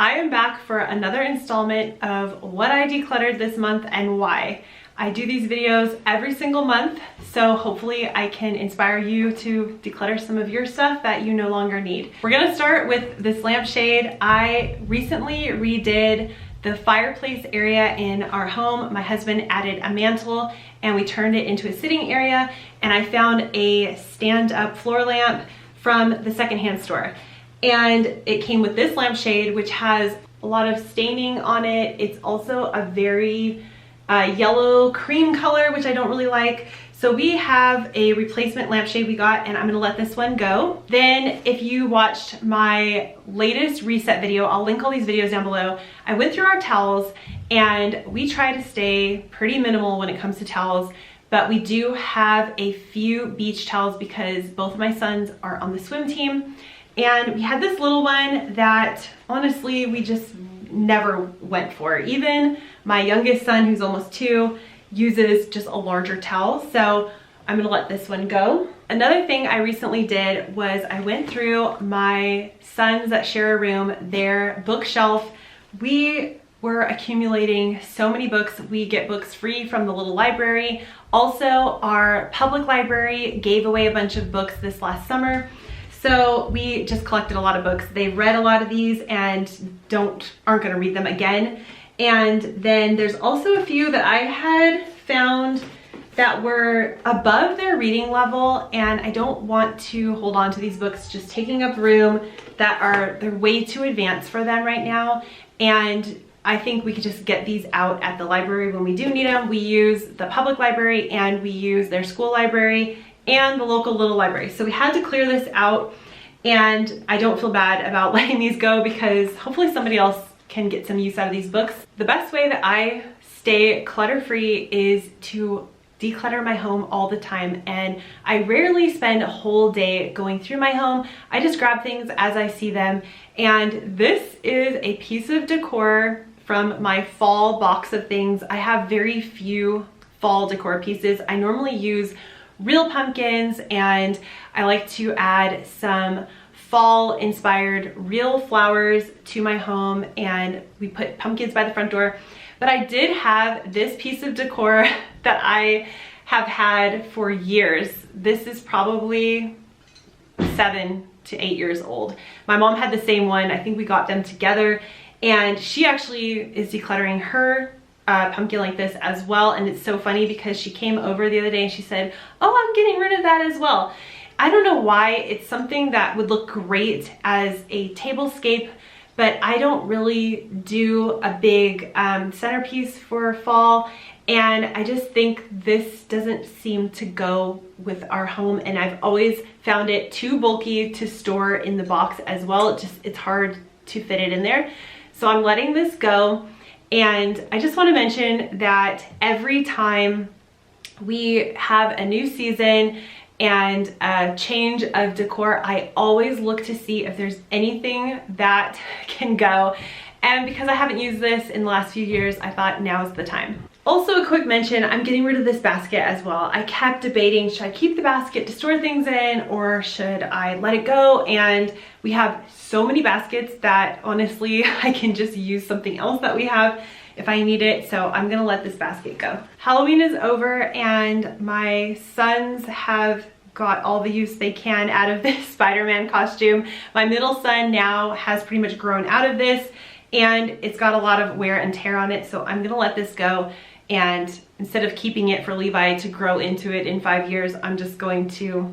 I am back for another installment of what I decluttered this month and why. I do these videos every single month, so hopefully I can inspire you to declutter some of your stuff that you no longer need. We're gonna start with this lampshade. I recently redid the fireplace area in our home. My husband added a mantle and we turned it into a sitting area, and I found a stand-up floor lamp from the secondhand store. And it came with this lampshade, which has a lot of staining on it. It's also a very yellow cream color, which I don't really like. So we have a replacement lampshade we got, and I'm gonna let this one go. Then if you watched my latest reset video, I'll link all these videos down below. I went through our towels and we try to stay pretty minimal when it comes to towels, but we do have a few beach towels because both of my sons are on the swim team. And we had this little one that honestly we just never went for. Even my youngest son, who's almost 2, uses just a larger towel, so I'm gonna let this one go. Another thing I recently did was I went through my sons that share a room, their bookshelf. We were accumulating so many books. We get books free from the little library. Also, our public library gave away a bunch of books this last summer. So we just collected a lot of books. They read a lot of these and aren't gonna read them again. And then there's also a few that I had found that were above their reading level, and I don't want to hold on to these books just taking up room they're way too advanced for them right now. And I think we could just get these out at the library when we do need them. We use the public library and we use their school library and the local little library. So we had to clear this out, and I don't feel bad about letting these go because hopefully somebody else can get some use out of these books. The best way that I stay clutter-free is to declutter my home all the time, and I rarely spend a whole day going through my home. I just grab things as I see them, and this is a piece of decor from my fall box of things. I have very few fall decor pieces. I normally use real pumpkins, and I like to add some fall inspired real flowers to my home, and we put pumpkins by the front door. But I did have this piece of decor that I have had for years. This is probably 7 to 8 years old. My mom had the same one. I think we got them together, and she actually is decluttering her pumpkin like this as well. And it's so funny because she came over the other day and she said, "Oh, I'm getting rid of that as well." I don't know why. It's something that would look great as a tablescape, but I don't really do a big centerpiece for fall. And I just think this doesn't seem to go with our home. And I've always found it too bulky to store in the box as well. It's hard to fit it in there. So I'm letting this go. And I just want to mention that every time we have a new season and a change of decor, I always look to see if there's anything that can go. And because I haven't used this in the last few years, I thought now's the time. Also, a quick mention, I'm getting rid of this basket as well. I kept debating, should I keep the basket to store things in or should I let it go? And we have so many baskets that honestly, I can just use something else that we have if I need it. So I'm gonna let this basket go. Halloween is over and my sons have got all the use they can out of this Spider-Man costume. My middle son now has pretty much grown out of this, and it's got a lot of wear and tear on it. So I'm gonna let this go. And instead of keeping it for Levi to grow into it in 5 years, I'm just going to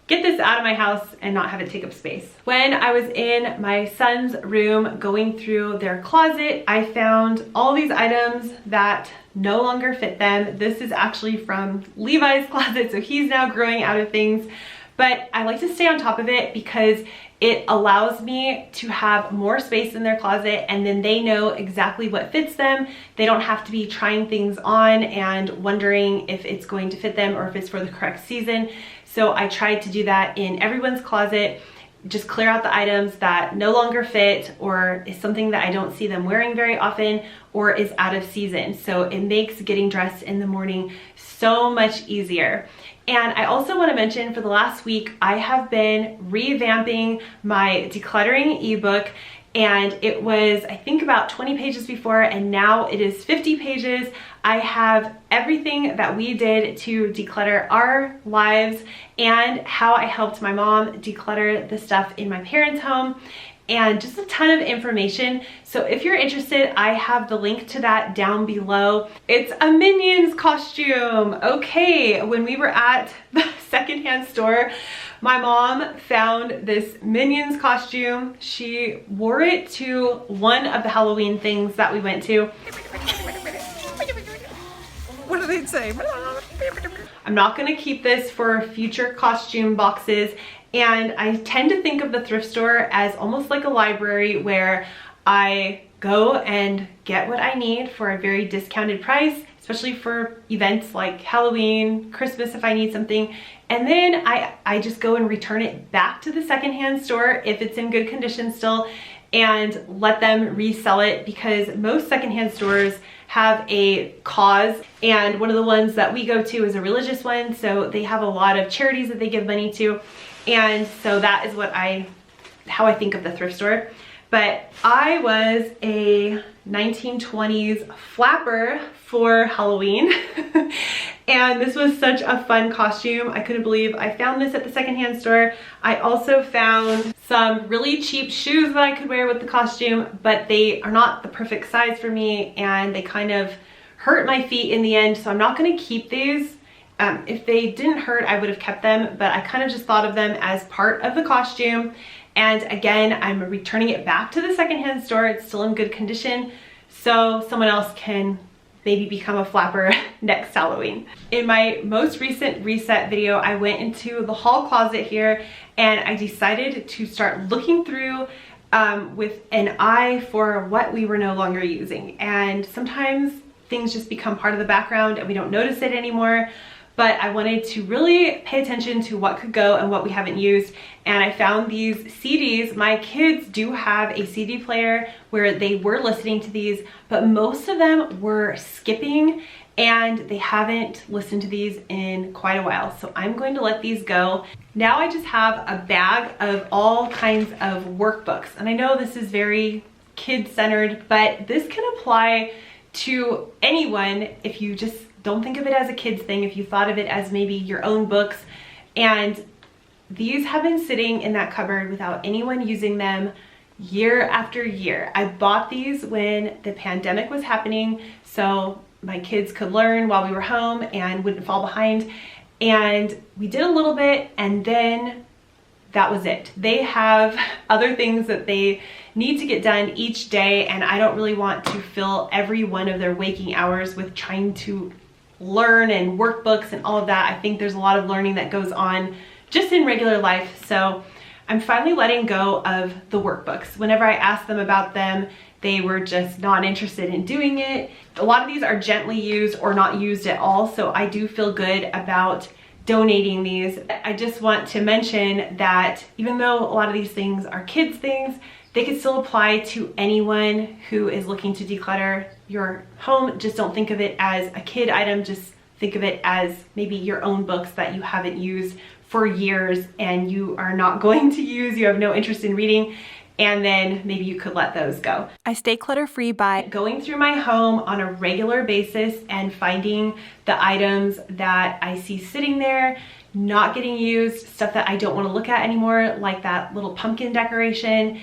get this out of my house and not have it take up space. When I was in my son's room going through their closet, I found all these items that no longer fit them. This is actually from Levi's closet, so he's now growing out of things. But I like to stay on top of it because it allows me to have more space in their closet, and then they know exactly what fits them. They don't have to be trying things on and wondering if it's going to fit them or if it's for the correct season. So I tried to do that in everyone's closet. Just clear out the items that no longer fit or is something that I don't see them wearing very often or is out of season. So it makes getting dressed in the morning so much easier. And I also want to mention, for the last week, I have been revamping my decluttering ebook, and it was, I think, about 20 pages before, and now it is 50 pages. I have everything that we did to declutter our lives and how I helped my mom declutter the stuff in my parents' home, and just a ton of information. So if you're interested, I have the link to that down below. It's a Minions costume. Okay, when we were at the secondhand store, my mom found this Minions costume. She wore it to one of the Halloween things that we went to. What do they say? I'm not gonna keep this for future costume boxes, and I tend to think of the thrift store as almost like a library where I go and get what I need for a very discounted price, especially for events like Halloween, Christmas if I need something, and then I just go and return it back to the secondhand store if it's in good condition still, and let them resell it, because most secondhand stores have a cause, and one of the ones that we go to is a religious one, so they have a lot of charities that they give money to, and so that is how I think of the thrift store. But I was a 1920s flapper for Halloween and this was such a fun costume. I couldn't believe I found this at the secondhand store. I also found some really cheap shoes that I could wear with the costume, but they are not the perfect size for me and they kind of hurt my feet in the end, so I'm not going to keep these. If they didn't hurt, I would have kept them, but I kind of just thought of them as part of the costume. And again, I'm returning it back to the secondhand store. It's still in good condition, so someone else can maybe become a flapper next Halloween. In my most recent reset video, I went into the hall closet here and I decided to start looking through with an eye for what we were no longer using. And sometimes things just become part of the background and we don't notice it anymore. But I wanted to really pay attention to what could go and what we haven't used. And I found these CDs. My kids do have a CD player where they were listening to these, but most of them were skipping and they haven't listened to these in quite a while. So I'm going to let these go. Now I just have a bag of all kinds of workbooks. And I know this is very kid-centered, but this can apply to anyone if you just don't think of it as a kid's thing, if you thought of it as maybe your own books. And these have been sitting in that cupboard without anyone using them year after year. I bought these when the pandemic was happening so my kids could learn while we were home and wouldn't fall behind. And we did a little bit and then that was it. They have other things that they need to get done each day, and I don't really want to fill every one of their waking hours with trying to learn and workbooks and all of that. I think there's a lot of learning that goes on just in regular life. So I'm finally letting go of the workbooks. Whenever I asked them about them, they were just not interested in doing it. A lot of these are gently used or not used at all, so I do feel good about donating these. I just want to mention that even though a lot of these things are kids things, they could still apply to anyone who is looking to declutter your home. Just don't think of it as a kid item. Just think of it as maybe your own books that you haven't used for years and you are not going to use, you have no interest in reading, and then maybe you could let those go. I stay clutter-free by going through my home on a regular basis and finding the items that I see sitting there, not getting used, stuff that I don't want to look at anymore, like that little pumpkin decoration,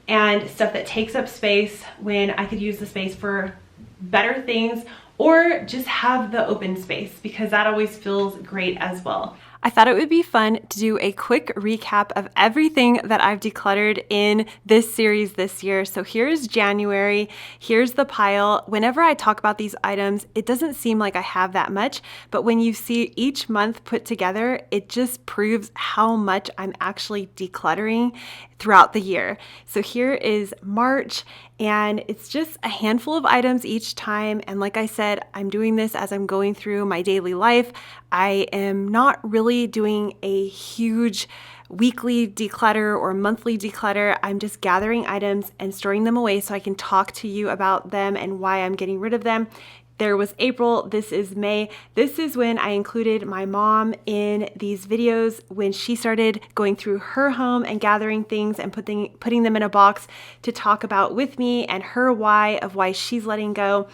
and stuff that takes up space when I could use the space for better things, or just have the open space, because that always feels great as well. I thought it would be fun to do a quick recap of everything that I've decluttered in this series this year. So here's January, here's the pile. Whenever I talk about these items, it doesn't seem like I have that much, but when you see each month put together, it just proves how much I'm actually decluttering throughout the year. So here is March, and it's just a handful of items each time. And like I said, I'm doing this as I'm going through my daily life. I am not really doing a huge weekly declutter or monthly declutter. I'm just gathering items and storing them away so I can talk to you about them and why I'm getting rid of them. There was April, this is May. This is when I included my mom in these videos when she started going through her home and gathering things and putting them in a box to talk about with me and her why of why she's letting go.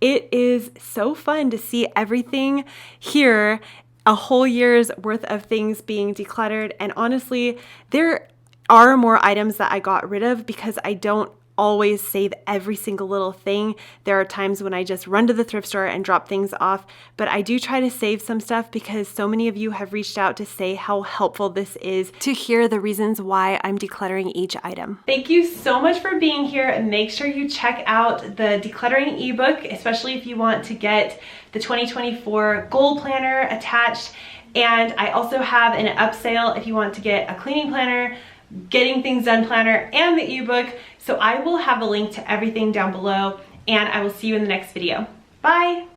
It is so fun to see everything here, a whole year's worth of things being decluttered. And honestly, there are more items that I got rid of because I don't always save every single little thing. There are times when I just run to the thrift store and drop things off, but I do try to save some stuff because so many of you have reached out to say how helpful this is to hear the reasons why I'm decluttering each item. Thank you so much for being here, and make sure you check out the decluttering ebook, especially if you want to get the 2024 goal planner attached. And I also have an upsell if you want to get a cleaning planner, getting things done planner, and the ebook. So I will have a link to everything down below, and I will see you in the next video. Bye.